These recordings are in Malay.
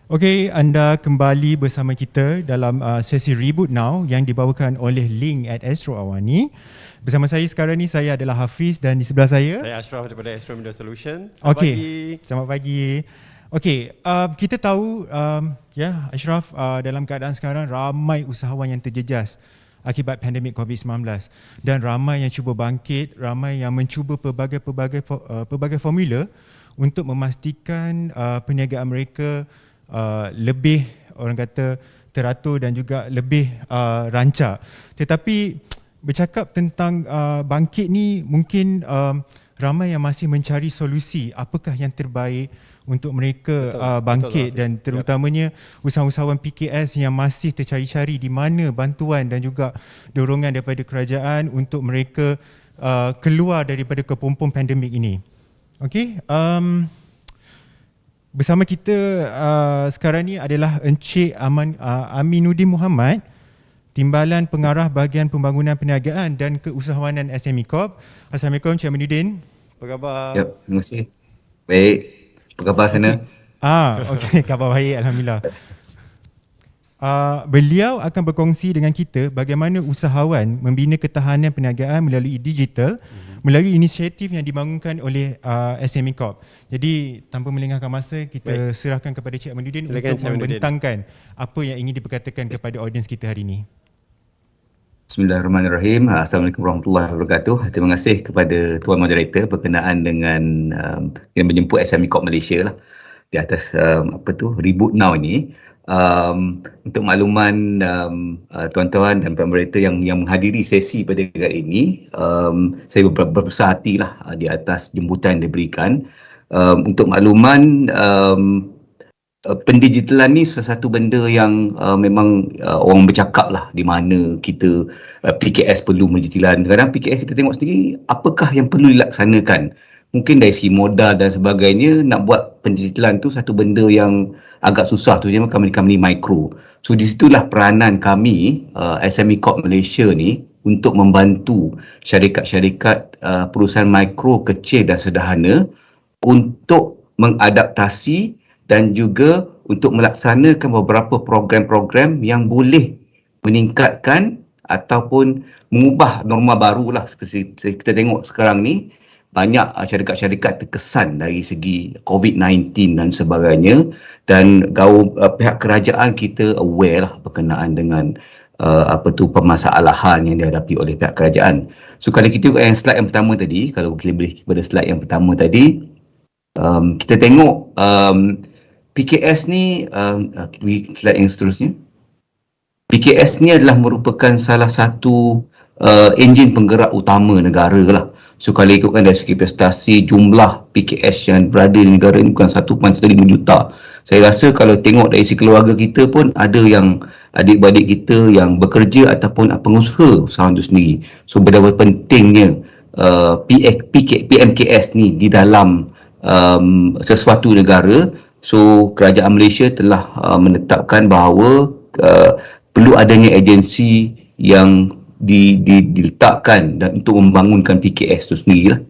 Okey, anda kembali bersama kita dalam sesi Reboot Now yang dibawakan oleh Link at Astro Awani. Bersama saya sekarang ni, saya adalah Hafiz dan di sebelah saya Ashraf daripada Astro Media Solution. Okey, selamat pagi. Okey, kita tahu Ashraf, dalam keadaan sekarang ramai usahawan yang terjejas akibat pandemik COVID-19 dan ramai yang cuba bangkit, ramai yang mencuba pelbagai formula untuk memastikan perniagaan mereka lebih, orang kata, teratur dan juga lebih rancak. Tetapi bercakap tentang bangkit ni, mungkin ramai yang masih mencari solusi apakah yang terbaik untuk mereka bangkit, betul, dan terutamanya usahawan PKS yang masih tercari-cari di mana bantuan dan juga dorongan daripada kerajaan untuk mereka keluar daripada kepompong pandemik ini. Okey, bersama kita sekarang ni adalah Encik Aminuddin Muhammad, Timbalan Pengarah Bahagian Pembangunan Perniagaan dan Keusahawanan SME Corp. Assalamualaikum Encik Aminuddin. Apa khabar? Ya, terima kasih. Baik. Apa khabar sana? Okey, khabar baik, alhamdulillah. Beliau akan berkongsi dengan kita bagaimana usahawan membina ketahanan perniagaan melalui digital melalui inisiatif yang dibangunkan oleh SME Corp. Jadi tanpa melengahkan masa, kita serahkan kepada Cik Aminuddin untuk membentangkan apa yang ingin diperkatakan kepada audiens kita hari ini. Bismillahirrahmanirrahim. Assalamualaikum warahmatullahi wabarakatuh. Terima kasih kepada Tuan Moderator berkenaan dengan yang menjemput SME Corp Malaysia lah di atas Reboot Now ini. Untuk makluman tuan-tuan dan moderator yang menghadiri sesi pada kali ini, saya berbesar hati lah di atas jemputan yang diberikan. Untuk makluman, pendigitalan ni sesuatu benda yang memang orang bercakap lah di mana kita PKS perlu pendigitalan. Kadang PKS kita tengok sendiri apakah yang perlu dilaksanakan. Mungkin dari segi modal dan sebagainya, nak buat pendigitalan tu satu benda yang agak susah tu, memang company mikro. So di situlah peranan kami SME Corp Malaysia ni untuk membantu syarikat-syarikat perusahaan mikro, kecil dan sederhana untuk mengadaptasi dan juga untuk melaksanakan beberapa program-program yang boleh meningkatkan ataupun mengubah norma baru lah. Seperti kita tengok sekarang ni, banyak syarikat-syarikat terkesan dari segi COVID-19 dan sebagainya, dan pihak kerajaan kita aware lah berkenaan dengan permasalahan yang dihadapi oleh pihak kerajaan. So kalau kita tengok yang slide yang pertama tadi, kalau kita boleh kepada slide yang pertama tadi, kita tengok PKS ni, slide yang seterusnya. PKS ni adalah merupakan salah satu enjin penggerak utama negara lah. So kalau ikutkan dari segi prestasi, jumlah PKS yang berada di negara ini bukan 1.5 juta. Saya rasa kalau tengok dari segi keluarga kita pun ada yang adik-beradik kita yang bekerja ataupun pengusaha usaha itu sendiri. So betapa pentingnya PMKS ni di dalam sesuatu negara. So kerajaan Malaysia telah menetapkan bahawa perlu adanya agensi yang diletakkan dan untuk membangunkan PKS itu sendiri lah.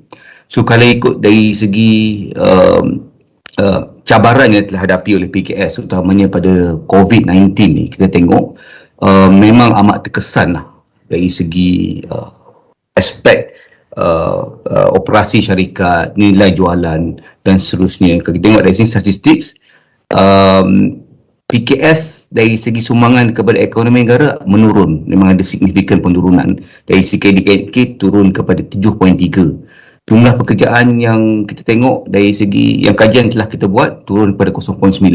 So kalau ikut dari segi cabaran yang telah hadapi oleh PKS, utamanya pada COVID-19 ni, kita tengok memang amat terkesan lah dari segi aspek operasi syarikat, nilai jualan dan seterusnya. Kalau kita tengok dari segi statistik, PKS dari segi sumbangan kepada ekonomi negara menurun. Memang ada signifikan penurunan. Dari segi KDNK turun kepada 7.3. Jumlah pekerjaan yang kita tengok dari segi yang kajian telah kita buat turun kepada 0.9.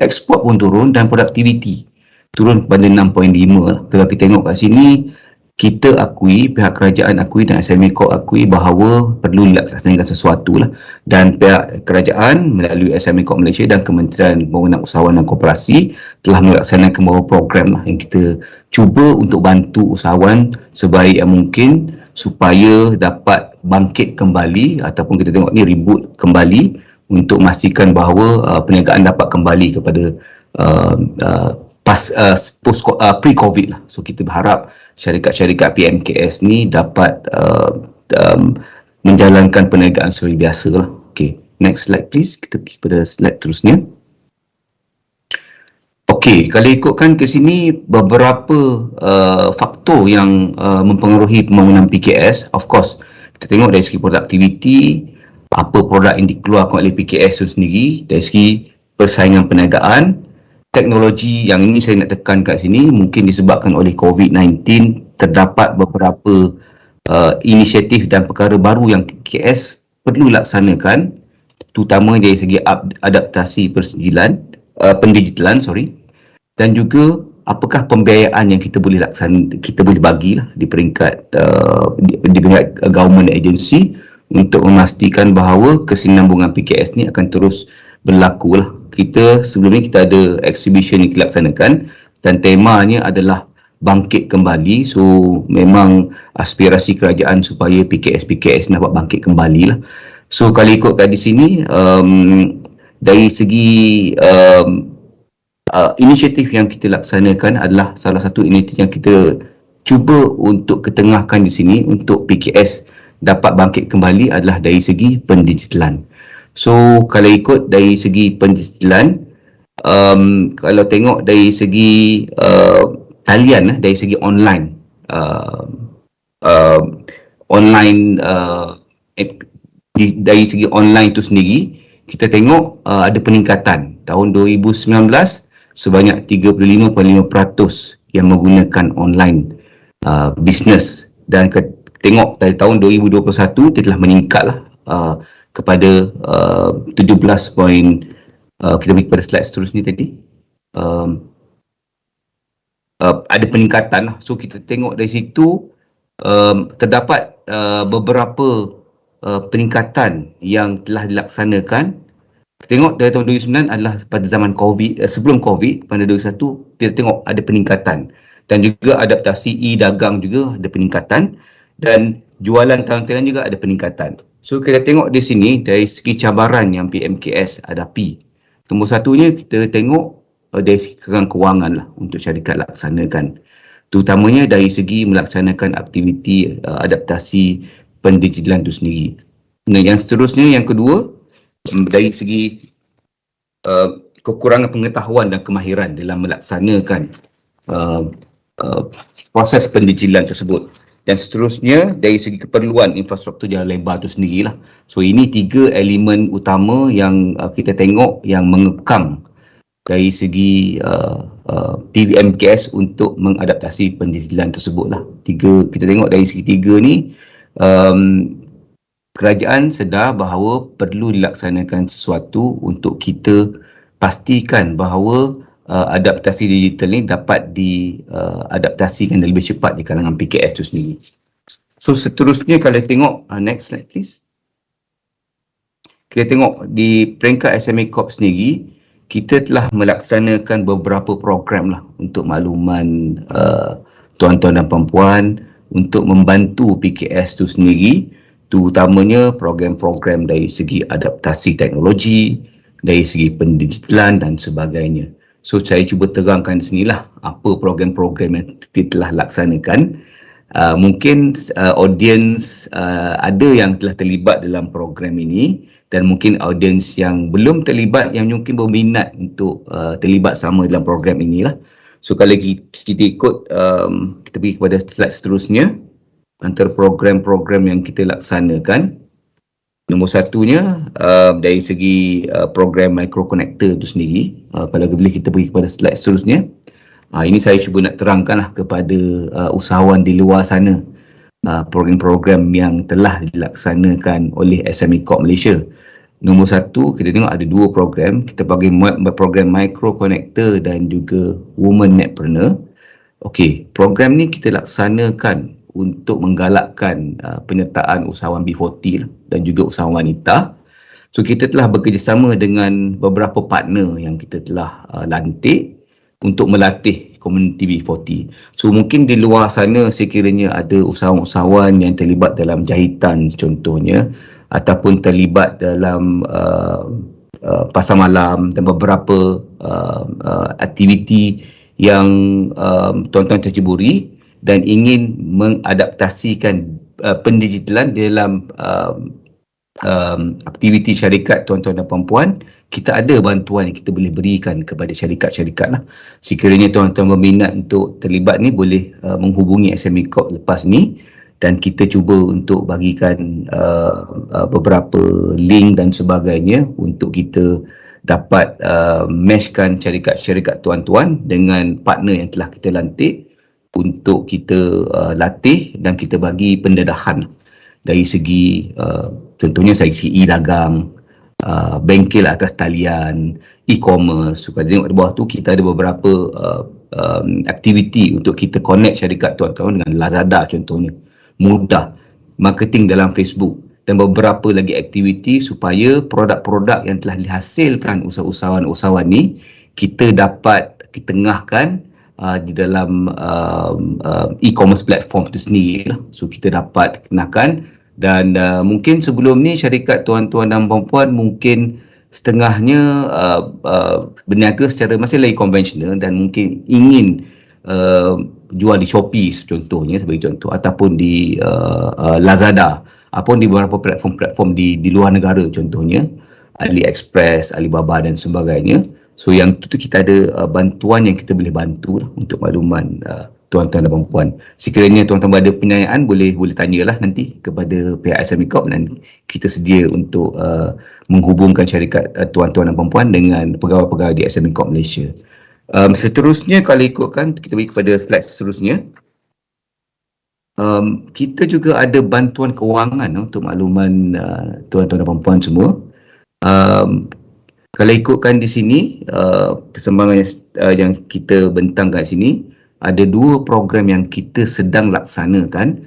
Ekspor pun turun dan produktiviti turun kepada 6.5. Kalau kita tengok kat sini, kita akui, pihak kerajaan akui dan SME Corp akui bahawa perlu dilaksanakan sesuatu lah. Dan pihak kerajaan melalui SME Corp Malaysia dan Kementerian Pembangunan Usahawan dan Koperasi telah melaksanakan beberapa program lah yang kita cuba untuk bantu usahawan sebaik yang mungkin supaya dapat bangkit kembali, ataupun kita tengok ni reboot kembali untuk memastikan bahawa perniagaan dapat kembali kepada pre-COVID lah. So kita berharap syarikat-syarikat PMKS ni dapat menjalankan perniagaan seperti biasa lah. Okay, next slide please. Kita pergi pada slide terusnya. Okey, kalau ikutkan ke sini beberapa faktor yang mempengaruhi pembangunan PKS. Of course, kita tengok dari segi produktiviti, apa produk yang dikeluarkan oleh PKS itu sendiri, dari segi persaingan perniagaan, teknologi. Yang ini saya nak tekan kat sini mungkin disebabkan oleh COVID-19, terdapat beberapa inisiatif dan perkara baru yang PKS perlu laksanakan, terutama dari segi adaptasi pendigitalan, dan juga apakah pembiayaan yang kita boleh bagilah di peringkat di peringkat government agency untuk memastikan bahawa kesinambungan PKS ni akan terus berlaku lah. Sebelum ni kita ada exhibition yang dilaksanakan dan temanya adalah bangkit kembali. So memang aspirasi kerajaan supaya PKS ni dapat bangkit kembali lah. So kalau ikutkan di sini, dari segi inisiatif yang kita laksanakan adalah salah satu inisiatif yang kita cuba untuk ketengahkan di sini untuk PKS dapat bangkit kembali adalah dari segi pendigitalan. So kalau ikut dari segi pendigitalan, kalau tengok dari segi talian, dari segi online, dari segi online itu sendiri, kita tengok ada peningkatan. Tahun 2019 sebanyak 35.5% yang menggunakan online business, dan tengok dari tahun 2021 dia telah meningkatlah kepada 17 kita pergi pada slide seterusnya tadi, ada peningkatan lah. So kita tengok dari situ terdapat beberapa peningkatan yang telah dilaksanakan. Kita tengok dari tahun 2009 adalah pada zaman COVID, sebelum COVID pada 2021 kita tengok ada peningkatan, dan juga adaptasi e-dagang juga ada peningkatan, dan jualan talang-talang juga ada peningkatan. So kita tengok di sini dari segi cabaran yang PMKS hadapi. Nombor satunya kita tengok dari segi kewangan lah untuk syarikat laksanakan. Terutamanya dari segi melaksanakan aktiviti adaptasi pendigitalan itu sendiri. Nah, yang seterusnya, yang kedua, dari segi kekurangan pengetahuan dan kemahiran dalam melaksanakan proses pendigitalan tersebut. Dan seterusnya dari segi keperluan infrastruktur jalan lebar itu sendirilah. So ini 3 elemen utama yang kita tengok yang mengekang dari segi PMKS untuk mengadaptasi pendigitalan tersebutlah. Kita tengok dari segi 3 ni, kerajaan sedar bahawa perlu dilaksanakan sesuatu untuk kita pastikan bahawa adaptasi digital ni dapat diadaptasikan lebih cepat di kalangan PKS itu sendiri. So seterusnya kalau tengok, next slide please. Kita tengok di peringkat SME Corp sendiri, kita telah melaksanakan beberapa program lah untuk makluman tuan-tuan dan perempuan untuk membantu PKS itu sendiri, terutamanya program-program dari segi adaptasi teknologi, dari segi pendigitalan dan sebagainya. So saya cuba terangkan di sinilah apa program-program yang kita telah laksanakan. Mungkin audiens ada yang telah terlibat dalam program ini, dan mungkin audiens yang belum terlibat yang mungkin berminat untuk terlibat sama dalam program inilah. So kalau kita ikut, kita pergi kepada slide seterusnya, antara program-program yang kita laksanakan. Nombor satunya dari segi program micro connector itu sendiri. Kalau boleh kita pergi kepada slide seterusnya. Ini saya cuba nak terangkanlah kepada usahawan di luar sana program-program yang telah dilaksanakan oleh SME Corp Malaysia. Nombor satu, kita tengok ada 2 program. Kita bagi program micro connector dan juga women netpreneur. Okey, program ni kita laksanakan untuk menggalakkan penyertaan usahawan B40 dan juga usahawan wanita. So kita telah bekerjasama dengan beberapa partner yang kita telah lantik untuk melatih komuniti B40. So mungkin di luar sana sekiranya ada usahawan-usahawan yang terlibat dalam jahitan contohnya, ataupun terlibat dalam pasar malam dan beberapa aktiviti yang tuan-tuan terceburi dan ingin mengadaptasikan pendigitalan dalam aktiviti syarikat tuan-tuan dan puan-puan, kita ada bantuan yang kita boleh berikan kepada syarikat-syarikat lah. Sekiranya tuan-tuan berminat untuk terlibat ni, boleh menghubungi SME Corp lepas ni, dan kita cuba untuk bagikan beberapa link dan sebagainya untuk kita dapat meshkan syarikat-syarikat tuan-tuan dengan partner yang telah kita lantik untuk kita latih dan kita bagi pendedahan dari segi contohnya dari segi e-dagang, bengkel atas talian, e-commerce. Kalau tengok di bawah tu kita ada beberapa aktiviti untuk kita connect syarikat tuan-tuan dengan Lazada contohnya. Mudah, marketing dalam Facebook dan beberapa lagi aktiviti supaya produk-produk yang telah dihasilkan usahawan-usahawan ni kita dapat ketengahkan di dalam e-commerce platform itu sendiri lah. So kita dapat kenakan dan mungkin sebelum ni syarikat tuan-tuan dan puan-puan mungkin setengahnya berniaga secara masih lagi konvensional dan mungkin ingin jual di Shopee contohnya sebagai contoh, ataupun di Lazada, ataupun di beberapa platform-platform di luar negara contohnya AliExpress, Alibaba dan sebagainya. So yang tu kita ada bantuan yang kita boleh bantu lah, untuk makluman tuan-tuan dan puan-puan. Sekiranya tuan-tuan ada penyayaan, boleh tanyalah nanti kepada pihak SME Corp dan kita sedia untuk menghubungkan syarikat tuan-tuan dan puan-puan dengan pegawai-pegawai di SME Corp Malaysia. Seterusnya kalau ikutkan, kita pergi kepada slide seterusnya. Kita juga ada bantuan kewangan untuk makluman tuan-tuan dan puan-puan semua. Kalau ikutkan di sini, persembahan yang kita bentangkan sini, ada dua program yang kita sedang laksanakan.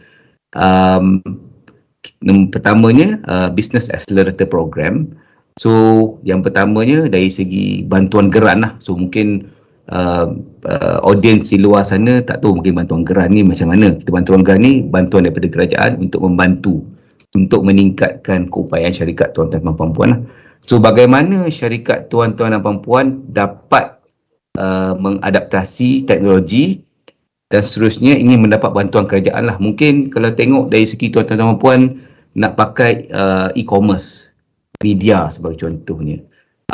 Pertamanya, Business Accelerator Program. So, yang pertamanya dari segi bantuan geran lah. So, mungkin audiens di luar sana tak tahu mungkin bantuan geran ni macam mana. Kita bantuan geran ni bantuan daripada kerajaan untuk membantu untuk meningkatkan keupayaan syarikat tuan-tuan dan puan-puan lah. So bagaimana syarikat tuan-tuan dan puan-puan dapat mengadaptasi teknologi dan seterusnya ingin mendapat bantuan kerajaan lah. Mungkin kalau tengok dari segi tuan-tuan dan puan-puan nak pakai e-commerce media sebagai contohnya,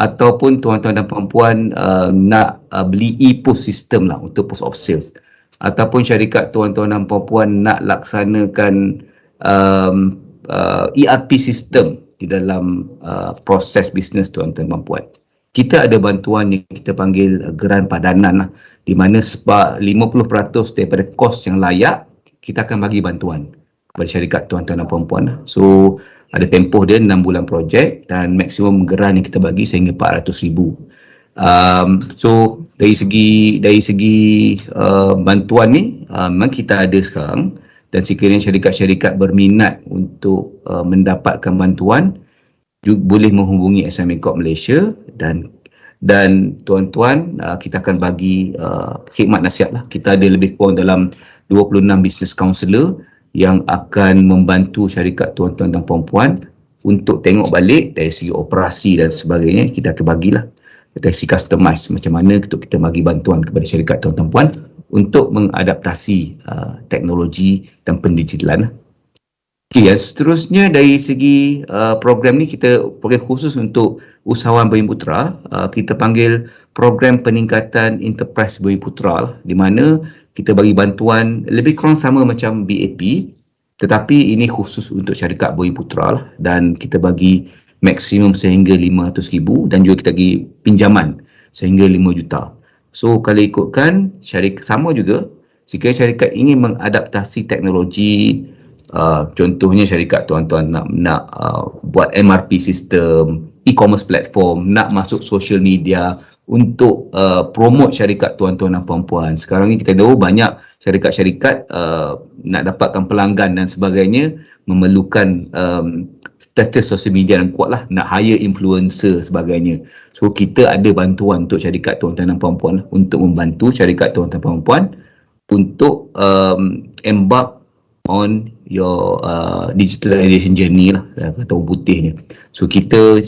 ataupun tuan-tuan dan puan-puan nak beli e-post system lah untuk post of sales, ataupun syarikat tuan-tuan dan puan-puan nak laksanakan ERP system di dalam proses bisnes tuan-tuan dan puan-puan. Kita ada bantuan yang kita panggil geran padanan lah, di mana sebab 50% daripada kos yang layak kita akan bagi bantuan kepada syarikat tuan-tuan dan puan-puan lah. So ada tempoh dia 6 bulan projek dan maksimum geran yang kita bagi sehingga 400,000. So dari segi bantuan ni memang kita ada sekarang, dan sekiranya syarikat-syarikat berminat untuk mendapatkan bantuan, boleh menghubungi SME Corp Malaysia dan tuan-tuan kita akan bagi khidmat nasihat lah. Kita ada lebih kurang dalam 26 business counselor yang akan membantu syarikat tuan-tuan dan puan-puan untuk tengok balik dari segi operasi dan sebagainya. Kita akan bagilah dari segi customize macam mana kita bagi bantuan kepada syarikat tuan-tuan dan puan untuk mengadaptasi teknologi dan pendigitalan. Okay, yang seterusnya dari segi program ni, kita program khusus untuk usahawan Bumiputera, kita panggil program peningkatan enterprise Bumiputera lah, di mana kita bagi bantuan lebih kurang sama macam BAP, tetapi ini khusus untuk syarikat Bumiputera lah, dan kita bagi maksimum sehingga 500,000 dan juga kita bagi pinjaman sehingga 5 juta. So kalau ikutkan syarikat sama juga, jika syarikat ingin mengadaptasi teknologi, contohnya syarikat tuan-tuan nak buat MRP sistem, e-commerce platform, nak masuk social media untuk promote syarikat tuan-tuan dan puan-puan. Sekarang ni kita tahu banyak syarikat-syarikat nak dapatkan pelanggan dan sebagainya memerlukan status social media yang kuat lah, nak hire influencer sebagainya. So kita ada bantuan untuk syarikat tuan-tuan dan puan-puan lah, untuk membantu syarikat tuan-tuan dan puan-puan untuk embark on your digitalization journey lah, kata orang putihnya. So kita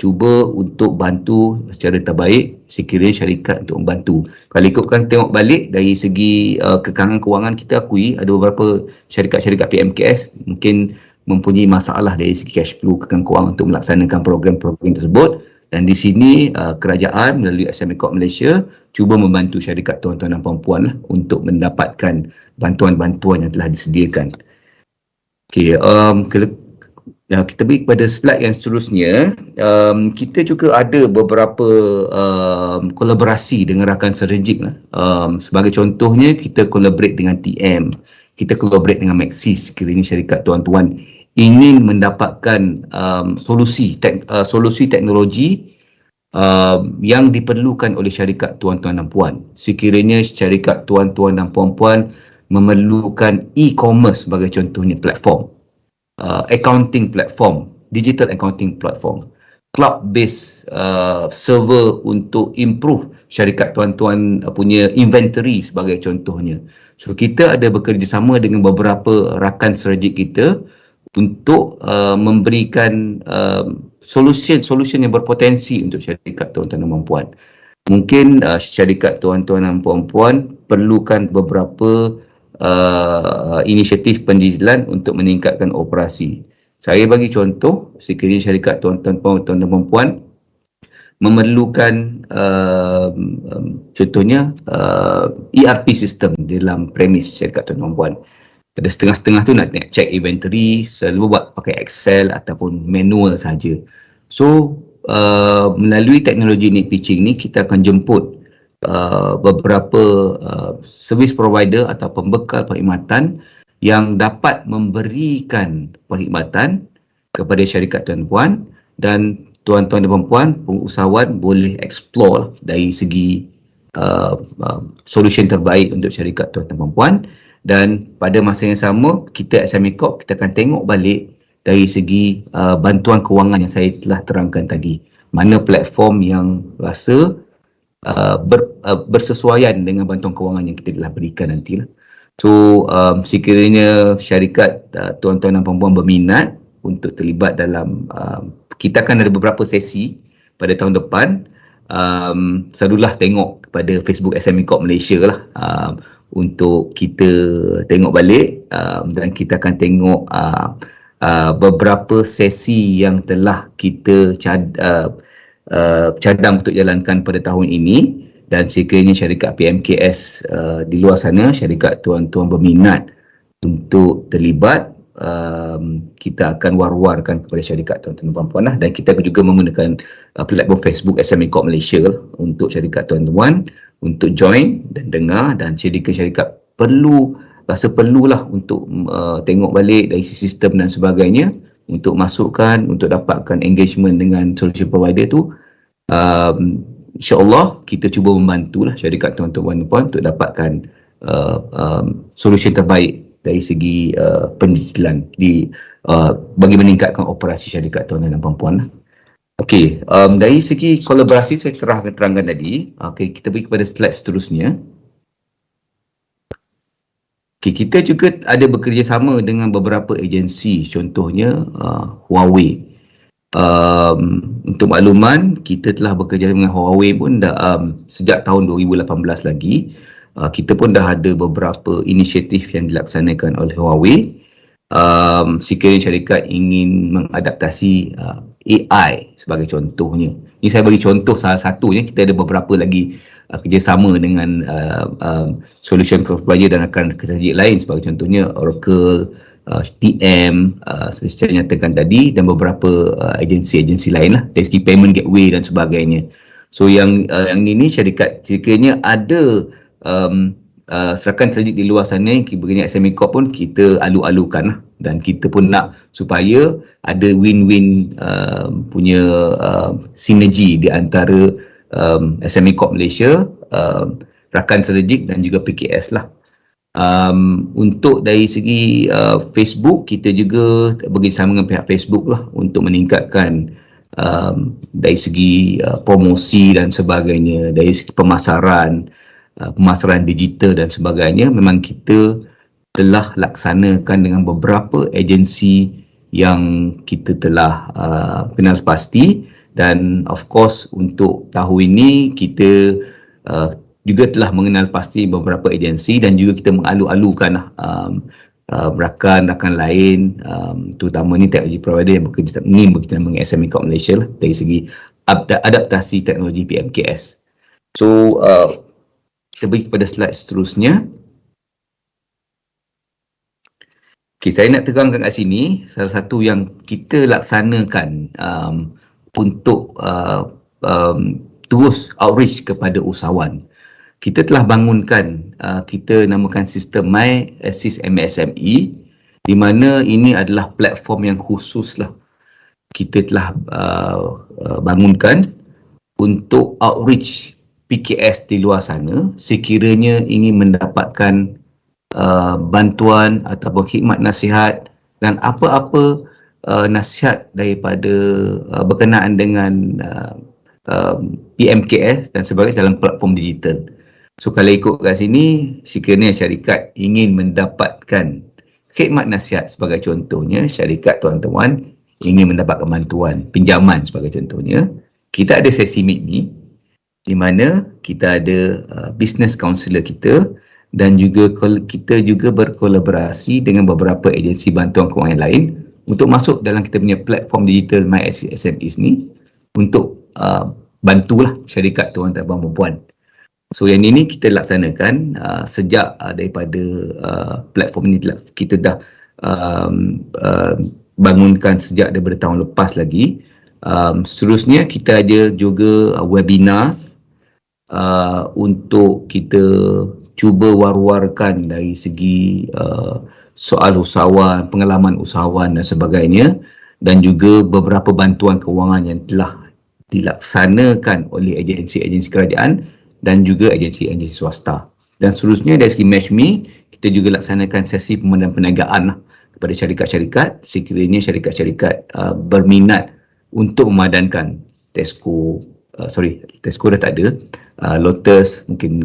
cuba untuk bantu secara terbaik sekiranya syarikat untuk membantu. Kalau ikutkan tengok balik dari segi kekangan kewangan, kita akui ada beberapa syarikat-syarikat PMKS mungkin mempunyai masalah dari segi cash flow kewangan untuk melaksanakan program-program tersebut. Dan di sini kerajaan melalui SME Corp Malaysia cuba membantu syarikat tuan-tuan dan puan-puan lah untuk mendapatkan bantuan-bantuan yang telah disediakan. Okey, kita pergi kepada slide yang seterusnya. Kita juga ada beberapa kolaborasi dengan rakan strategik lah. Sebagai contohnya, kita collaborate dengan TM, kita collaborate dengan Maxis sekiranya syarikat tuan-tuan ingin mendapatkan solusi teknologi yang diperlukan oleh syarikat tuan-tuan dan puan. Sekiranya syarikat tuan-tuan dan puan-puan memerlukan e-commerce sebagai contohnya platform, accounting platform, digital accounting platform, cloud-based server untuk improve syarikat tuan-tuan punya inventory sebagai contohnya. So kita ada bekerjasama dengan beberapa rakan strategik kita untuk memberikan solution yang berpotensi untuk syarikat tuan-tuan dan puan-puan. Mungkin syarikat tuan-tuan dan puan-puan perlukan beberapa inisiatif pendidikan untuk meningkatkan operasi. Saya bagi contoh, sekiranya syarikat tuan-tuan dan puan-puan memerlukan contohnya ERP sistem dalam premis syarikat tuan-tuan dan puan. Ada setengah-setengah tu nak check inventory, selalu buat pakai Excel ataupun manual saja. So melalui teknologi need pitching ni kita akan jemput beberapa service provider atau pembekal perkhidmatan yang dapat memberikan perkhidmatan kepada syarikat tuan-puan, dan tuan-tuan dan puan-puan pengusahawan boleh explore dari segi solution terbaik untuk syarikat tuan-tuan dan puan-puan. Dan pada masa yang sama, kita SME Corp kita akan tengok balik dari segi bantuan kewangan yang saya telah terangkan tadi. Mana platform yang rasa bersesuaian dengan bantuan kewangan yang kita telah berikan nantilah. So sekiranya syarikat tuan-tuan dan puan-puan berminat untuk terlibat dalam, kita akan ada beberapa sesi pada tahun depan. Selalulah tengok kepada Facebook SME Corp Malaysia lah, untuk kita tengok balik, dan kita akan tengok beberapa sesi yang telah kita cadang untuk jalankan pada tahun ini. Dan sekiranya syarikat PMKS di luar sana, syarikat tuan-tuan berminat untuk terlibat, kita akan war-warkan kepada syarikat tuan-tuan dan puan-puan lah. Dan kita juga menggunakan platform Facebook SME Corp Malaysia untuk syarikat tuan-tuan untuk join dan dengar, dan syarikat rasa perlulah untuk tengok balik dari sistem dan sebagainya untuk masukkan, untuk dapatkan engagement dengan solution provider tu. InsyaAllah kita cuba membantulah syarikat tuan-tuan dan puan untuk dapatkan solution terbaik dari segi pendidikan bagi meningkatkan operasi syarikat tuan-tuan dan puan-puan lah. Okey, dari segi kolaborasi saya terangkan tadi. Okey, kita pergi kepada slide seterusnya. Okey, kita juga ada bekerjasama dengan beberapa agensi, contohnya Huawei. Untuk makluman, kita telah bekerja dengan Huawei pun dah sejak tahun 2018 lagi. Kita pun dah ada beberapa inisiatif yang dilaksanakan oleh Huawei. Sekiranya syarikat ingin mengadaptasi AI sebagai contohnya. Ini saya bagi contoh salah satunya. Kita ada beberapa lagi kerjasama dengan solution provider dan rakan strategik lain, sebagai contohnya Oracle, TM, seperti saya nyatakan tadi, dan beberapa agensi-agensi lain lah, dari segi payment gateway dan sebagainya. So yang ini syarikat, sekiranya ada rakan strategik di luar sana yang begini SME Corp pun kita alu-alukan lah, dan kita pun nak supaya ada win-win punya sinergi di antara SME Corp Malaysia, rakan strategik dan juga PKS lah. Untuk dari segi Facebook, kita juga bekerjasama dengan pihak Facebook lah untuk meningkatkan dari segi promosi dan sebagainya, dari segi pemasaran digital dan sebagainya. Memang kita telah laksanakan dengan beberapa agensi yang kita telah kenal pasti, dan of course untuk tahun ini kita juga telah mengenal pasti beberapa agensi, dan juga kita mengalu-alukan rakan-rakan lain, terutamanya teknologi provider yang bekerja dengan SME Corp Malaysia lah, dari segi adaptasi teknologi PMKS. So, kita pergi kepada slide seterusnya. Okay, saya nak terangkan kat sini salah satu yang kita laksanakan untuk terus outreach kepada usahawan. Kita telah bangunkan, kita namakan sistem My Assist MSME, di mana ini adalah platform yang khusus lah. Kita telah bangunkan untuk outreach PKS di luar sana sekiranya ingin mendapatkan bantuan ataupun khidmat nasihat dan apa-apa nasihat daripada berkenaan dengan PMKS dan sebagainya dalam platform digital. So kalau ikut kat sini, sekiranya syarikat ingin mendapatkan khidmat nasihat, sebagai contohnya syarikat tuan-tuan ingin mendapatkan bantuan pinjaman sebagai contohnya, kita ada sesi meet ni di mana kita ada business counselor kita, dan juga kita juga berkolaborasi dengan beberapa agensi bantuan kewangan lain untuk masuk dalam kita punya platform digital My SMEs ni untuk bantulah syarikat tuan-tuan dan puan-puan. So yang ini kita laksanakan sejak daripada platform ini kita dah bangunkan sejak daripada tahun lepas lagi. Seterusnya kita ada juga webinars untuk kita cuba war-warkan dari segi soal usahawan, pengalaman usahawan dan sebagainya, dan juga beberapa bantuan kewangan yang telah dilaksanakan oleh agensi-agensi kerajaan dan juga agensi-agensi swasta. Dan seterusnya dari segi MatchMe, kita juga laksanakan sesi perniagaan kepada syarikat-syarikat sekiranya syarikat-syarikat berminat untuk memadankan Tesco dah tak ada, Lotus, mungkin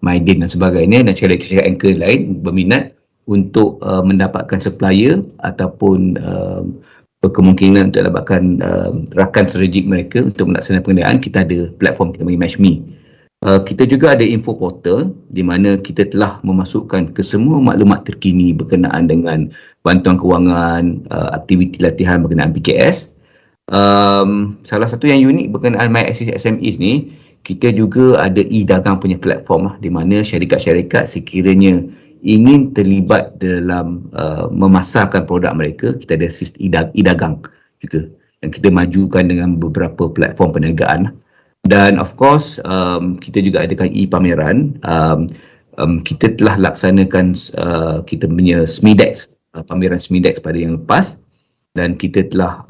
Maidin dan sebagainya, dan syarikat-syarikat anchor lain berminat untuk mendapatkan supplier ataupun berkemungkinan untuk dapatkan rakan strategik mereka untuk melaksanakan pengendalian. Kita ada platform kita bagi MatchMe. Kita juga ada info portal di mana kita telah memasukkan ke semua maklumat terkini berkenaan dengan bantuan kewangan, aktiviti latihan berkenaan PKS. Salah satu yang unik berkenaan My SMEs ni, kita juga ada e-dagang punya platform di mana syarikat-syarikat sekiranya ingin terlibat dalam memasarkan produk mereka, kita ada sistem e-dagang juga yang kita majukan dengan beberapa platform perniagaan. Dan of course kita juga adakan e-pameran. Kita telah laksanakan kita punya SMEDEX, pameran SMEDEX pada yang lepas, dan kita telah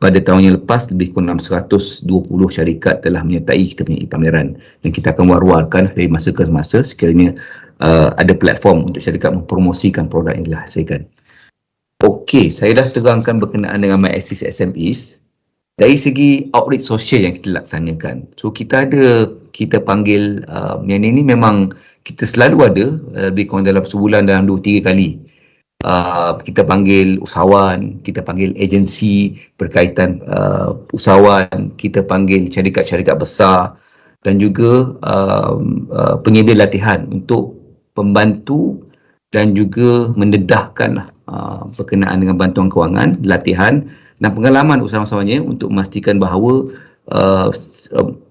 pada tahun yang lepas lebih kurang 120 syarikat telah menyertai kita punya pameran, dan kita akan war-warkan dari masa ke masa sekiranya ada platform untuk syarikat mempromosikan produk yang dihasilkan. Okey, saya dah terangkan berkenaan dengan My Assist SMEs. Dari segi outreach sosial yang kita laksanakan, so kita panggil yang ini memang kita selalu ada lebih kurang dalam sebulan dalam 2-3 kali. Kita panggil usahawan, kita panggil agensi berkaitan usahawan, kita panggil syarikat-syarikat besar dan juga penyedia latihan untuk membantu dan juga mendedahkan berkenaan dengan bantuan kewangan, latihan dan pengalaman usahawan-usahawannya untuk memastikan bahawa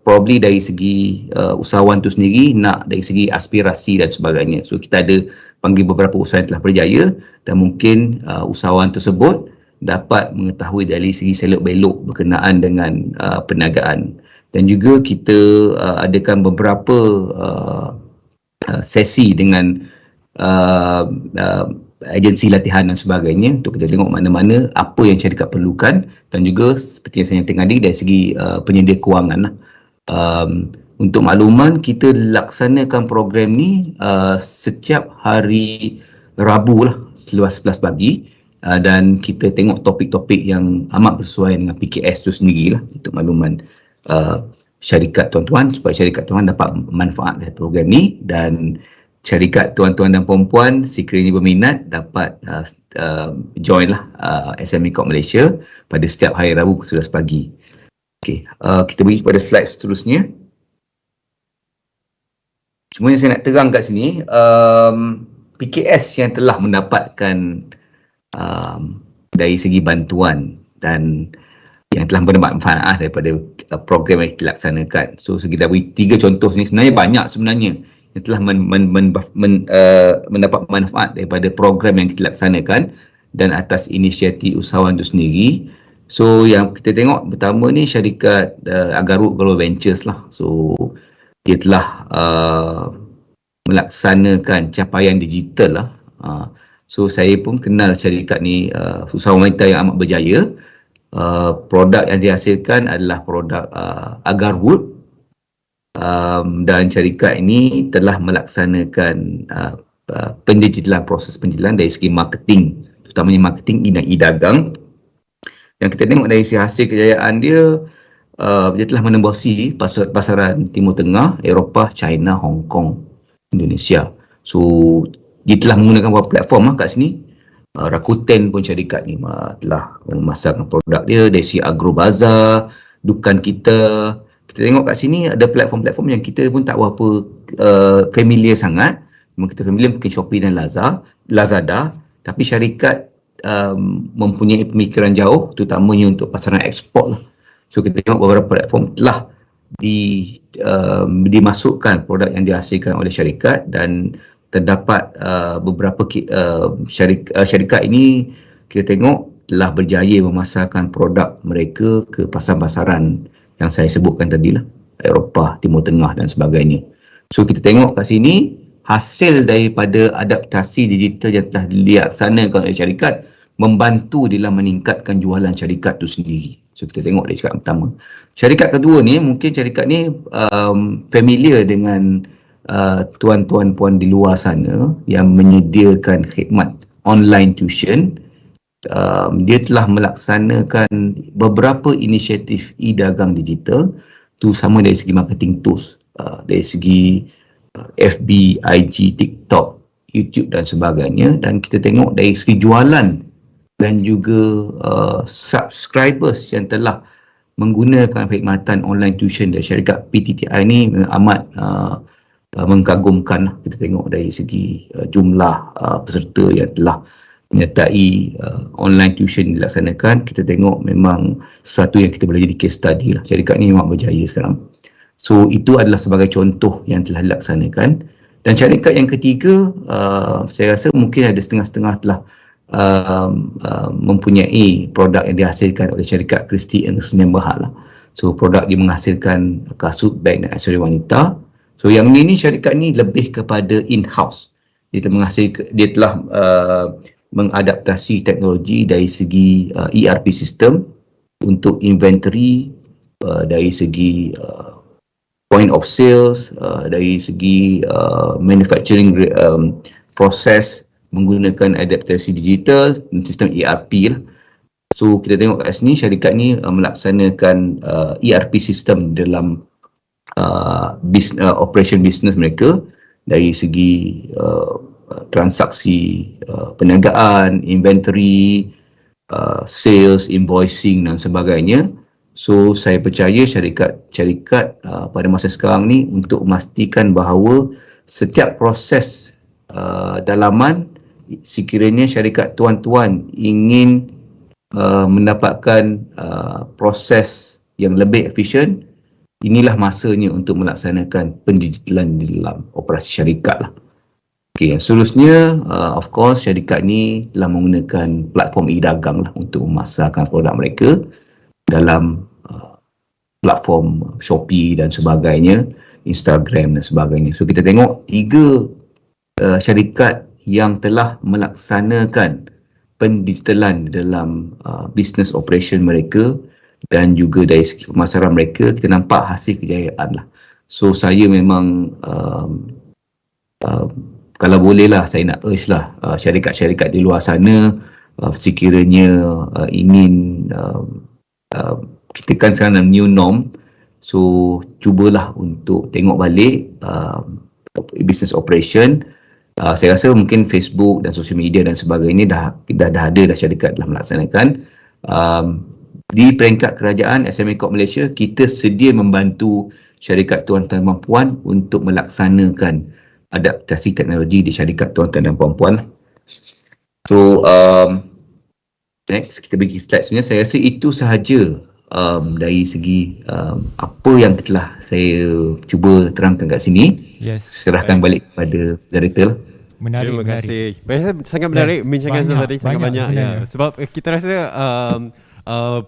probably dari segi usahawan itu sendiri nak dari segi aspirasi dan sebagainya. So kita ada panggil beberapa usahawan yang telah berjaya, dan mungkin usahawan tersebut dapat mengetahui dari segi selok-belok berkenaan dengan perniagaan. Dan juga kita adakan beberapa sesi dengan agensi latihan dan sebagainya untuk kita tengok mana-mana apa yang syarikat perlukan, dan juga seperti yang saya nyatakan tadi dari segi penyedia kewangan. Untuk makluman, kita laksanakan program ni setiap hari Rabu lah selepas 11 pagi, dan kita tengok topik-topik yang amat bersesuaian dengan PKS tu sendirilah untuk makluman syarikat tuan-tuan, supaya syarikat tuan dapat manfaat dari program ni, dan syarikat tuan-tuan dan puan-puan sekiranya berminat dapat join lah SME Corp Malaysia pada setiap hari Rabu pukul 11 pagi. Okey, kita pergi kepada slide seterusnya. Cuma yang saya nak terang kat sini, PKS yang telah mendapatkan dari segi bantuan dan yang telah mendapat manfaat daripada program yang dilaksanakan. So kita beri 3 contoh sini, sebenarnya banyak sebenarnya yang telah mendapat manfaat daripada program yang dilaksanakan dan atas inisiatif usahawan itu sendiri. So yang kita tengok pertama ni syarikat Agaruk Global Ventures lah. So dia telah melaksanakan capaian digital lah. So saya pun kenal syarikat ni, usahawan wanita yang amat berjaya. Produk yang dihasilkan adalah produk Agarwood, dan syarikat ini telah melaksanakan pendigitalan, proses pendigitalan dari segi marketing, terutamanya marketing dan e-dagang. Yang kita tengok dari hasil kejayaan dia, dia telah menembusi pasaran Timur Tengah, Eropah, China, Hong Kong, Indonesia. So dia telah menggunakan beberapa platform kat sini. Rakuten pun syarikat ni telah memasarkan produk dia dari segi Agrobazar, Dukan Kita. Kita tengok kat sini ada platform-platform yang kita pun tak berapa familiar sangat. Memang kita familiar mungkin Shopee dan Lazada, tapi syarikat mempunyai pemikiran jauh, terutamanya untuk pasaran ekspor lah. So kita tengok beberapa platform telah dimasukkan produk yang dihasilkan oleh syarikat, dan terdapat beberapa syarikat ini kita tengok telah berjaya memasarkan produk mereka ke pasar-pasaran yang saya sebutkan tadi lah, Eropah, Timur Tengah dan sebagainya. So kita tengok kat sini hasil daripada adaptasi digital yang telah dilaksanakan oleh syarikat membantu dalam meningkatkan jualan syarikat itu sendiri. So kita tengok dari syarikat pertama. Syarikat kedua ni, mungkin syarikat ni familiar dengan tuan-tuan puan di luar sana yang menyediakan khidmat online tuition. Dia telah melaksanakan beberapa inisiatif e-dagang digital, terutama dari segi marketing tools, dari segi FB, IG, TikTok, YouTube dan sebagainya. Dan kita tengok dari segi jualan dan juga subscribers yang telah menggunakan perkhidmatan online tuition dari syarikat PTTI ni amat mengagumkan. Kita tengok dari segi jumlah peserta yang telah menyertai online tuition dilaksanakan. Kita tengok memang sesuatu yang kita boleh jadi case study lah. Syarikat ni memang berjaya sekarang. So itu adalah sebagai contoh yang telah dilaksanakan. Dan syarikat yang ketiga, saya rasa mungkin ada setengah-setengah telah mempunyai produk yang dihasilkan oleh syarikat Christie Ernst & Young lah. So produk dia menghasilkan kasut, beg dan aksesori wanita. So yang ini syarikat ni lebih kepada in-house. Dia telah mengadaptasi teknologi dari segi ERP system untuk inventory, dari segi point of sales, dari segi manufacturing proses menggunakan adaptasi digital dan sistem ERP lah. So kita tengok kat sini syarikat ni melaksanakan ERP system dalam operation business mereka, dari segi transaksi perniagaan, inventory, sales, invoicing dan sebagainya. So saya percaya syarikat pada masa sekarang ni untuk memastikan bahawa setiap proses dalaman, sekiranya syarikat tuan-tuan ingin mendapatkan proses yang lebih efisien, inilah masanya untuk melaksanakan pendigitalan di dalam operasi syarikat lah. Okay, yang seterusnya, of course syarikat ni telah menggunakan platform e-dagang lah untuk memasarkan produk mereka dalam platform Shopee dan sebagainya, Instagram dan sebagainya. So kita tengok 3 syarikat yang telah melaksanakan pendigitalan dalam business operation mereka dan juga dari segi pemasaran mereka, kita nampak hasil kejayaan lah. So saya memang kalau boleh lah saya nak urge lah syarikat-syarikat di luar sana, sekiranya ingin kita kan sekarang new norm, so cubalah untuk tengok balik business operation. Saya rasa mungkin Facebook dan sosial media dan sebagainya dah ada syarikat telah melaksanakan. Di peringkat kerajaan SME Corp Malaysia, kita sedia membantu syarikat tuan-tuan dan puan untuk melaksanakan adaptasi teknologi di syarikat tuan-tuan dan puan-puan. So, next kita bagi slide sebenarnya. Saya rasa itu sahaja dari segi apa yang telah saya cuba terangkan kat sini. Yes. Serahkan balik kepada moderator. Menarik, Terima menarik. kasih. Saya sangat menarik Yes, bincangkan banyak, tadi, sangat banyak ya. sebenarnya. Sebab kita rasa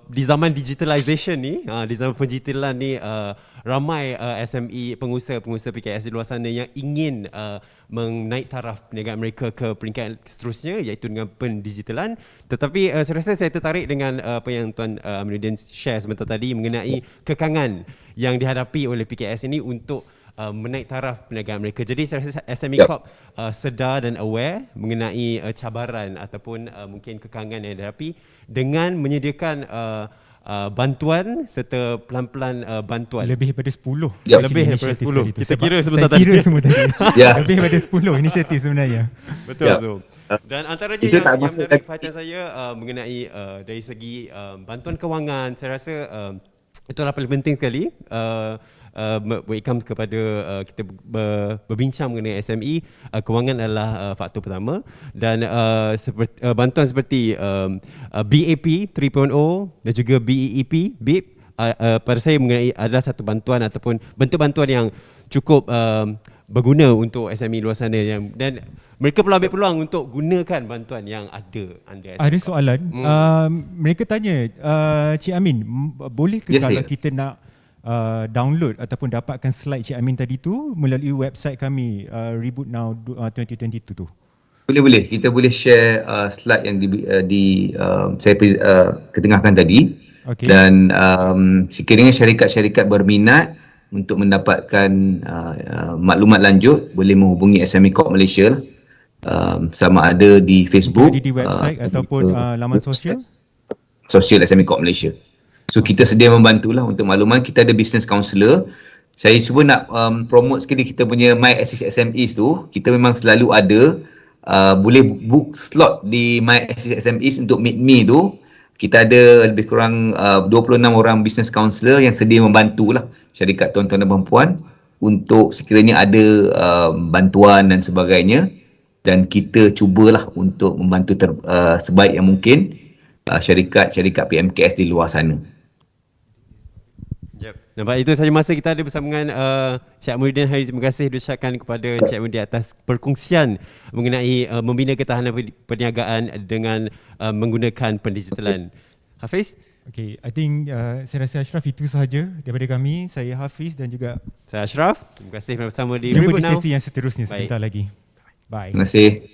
di zaman digitalization ni, di zaman penjitilan ni, ramai SME, pengusaha-pengusaha PKS di luar sana yang ingin menaik taraf perniagaan mereka ke peringkat seterusnya, iaitu dengan pendigitalan. Tetapi saya rasa saya tertarik dengan apa yang Tuan Amiruddin share sebentar tadi mengenai kekangan yang dihadapi oleh PKS ini untuk menaik taraf perniagaan mereka. Jadi saya rasa SME Corp sedar dan aware mengenai cabaran ataupun mungkin kekangan yang dihadapi dengan menyediakan bantuan serta pelan-pelan bantuan. Lebih daripada 10. Ya. Lebih daripada inisiatif 10. tadi tu. Kita Sebab kira sebentar saya kira tadi. semua tadi. Ya. Lebih daripada 10 inisiatif sebenarnya. Betul, Ya. betul. Dan antaranya Itu tak yang masuk menarik lagi. perhatian saya mengenai dari segi bantuan kewangan, saya rasa itulah paling penting sekali. When it comes kepada kita berbincang mengenai SME, kewangan adalah faktor pertama, dan bantuan seperti BAP 3.0 dan juga BEEP, BIP, pada saya mengenai adalah satu bantuan ataupun bentuk bantuan yang cukup berguna untuk SME luar sana, dan mereka perlu ambil peluang untuk gunakan bantuan yang ada under SME. Ada soalan. Mereka tanya, Cik Amin, boleh ke Yes, kalau saya. kita nak download ataupun dapatkan slide Cik Amin tadi tu melalui website kami Reboot Now 2022 tu? Boleh. Kita boleh share slide yang saya ketengahkan tadi. Okey. Dan sekiranya syarikat-syarikat berminat untuk mendapatkan maklumat lanjut, boleh menghubungi SME Corp Malaysia, sama ada di Facebook, Jadi di website ataupun laman sosial? Sosial SME Corp Malaysia. So kita sedia membantulah untuk makluman. Kita ada business counselor. Saya cuba nak promote sekali kita punya My Assist SMEs tu. Kita memang selalu ada, boleh book slot di My Assist SMEs untuk Meet Me tu. Kita ada lebih kurang 26 orang business counselor yang sedia membantulah syarikat tuan-tuan dan puan-puan untuk sekiranya ada bantuan dan sebagainya, dan kita cubalah untuk membantu sebaik yang mungkin syarikat-syarikat PMKS di luar sana. Yep. Nampak, itu sahaja masa kita ada bersama dengan Cik Amiruddin hari. Terima kasih diucapkan kepada Cik Amiruddin atas perkongsian mengenai membina ketahanan perniagaan dengan menggunakan pendigitalan. Hafiz? Okay, I think saya rasa Ashraf itu sahaja daripada kami. Saya Hafiz dan juga Saya Ashraf. Terima kasih bersama di jumpa Reboot di Now. sesi yang seterusnya Baik. sebentar lagi. Bye. Terima kasih.